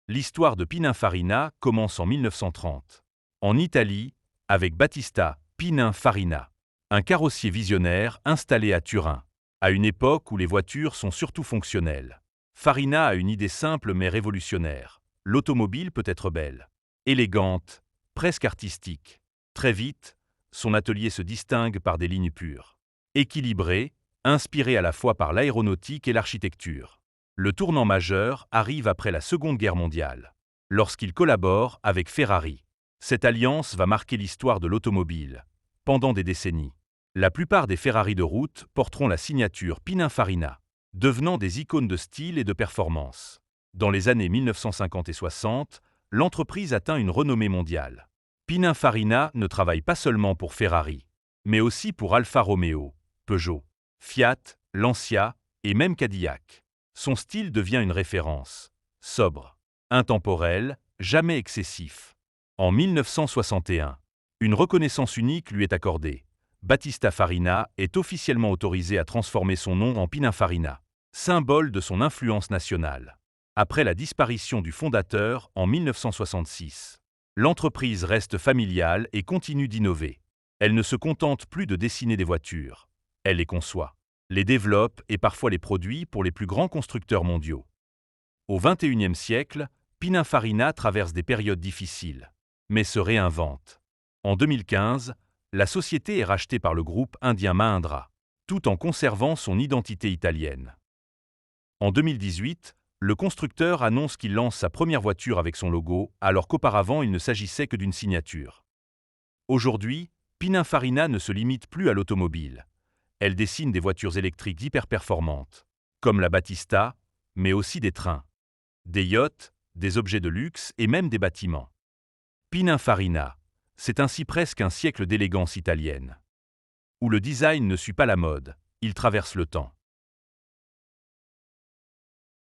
L'histoire de Pininfarina commence en 1930. En Italie, avec Battista Pininfarina, un carrossier visionnaire installé à Turin, à une époque où les voitures sont surtout fonctionnelles. Farina a une idée simple mais révolutionnaire. L'automobile peut être belle, élégante, presque artistique. Très vite, son atelier se distingue par des lignes pures, équilibrées, inspirées à la fois par l'aéronautique et l'architecture. Le tournant majeur arrive après la Seconde Guerre mondiale, lorsqu'il collabore avec Ferrari. Cette alliance va marquer l'histoire de l'automobile. Pendant des décennies, la plupart des Ferrari de route porteront la signature Pininfarina, devenant des icônes de style et de performance. Dans les années 1950 et 60, l'entreprise atteint une renommée mondiale. Pininfarina ne travaille pas seulement pour Ferrari, mais aussi pour Alfa Romeo, Peugeot, Fiat, Lancia et même Cadillac. Son style devient une référence, sobre, intemporel, jamais excessif. En 1961, une reconnaissance unique lui est accordée. Battista Farina est officiellement autorisé à transformer son nom en Pininfarina, symbole de son influence nationale. Après la disparition du fondateur en 1966, l'entreprise reste familiale et continue d'innover. Elle ne se contente plus de dessiner des voitures, elle les conçoit, les développe et parfois les produit pour les plus grands constructeurs mondiaux. Au XXIe siècle, Pininfarina traverse des périodes difficiles, mais se réinvente. En 2015, la société est rachetée par le groupe indien Mahindra, tout en conservant son identité italienne. En 2018, le constructeur annonce qu'il lance sa première voiture avec son logo, alors qu'auparavant il ne s'agissait que d'une signature. Aujourd'hui, Pininfarina ne se limite plus à l'automobile. Elle dessine des voitures électriques hyper performantes, comme la Battista, mais aussi des trains, des yachts, des objets de luxe et même des bâtiments. Pininfarina, c'est ainsi presque un siècle d'élégance italienne, où le design ne suit pas la mode, il traverse le temps.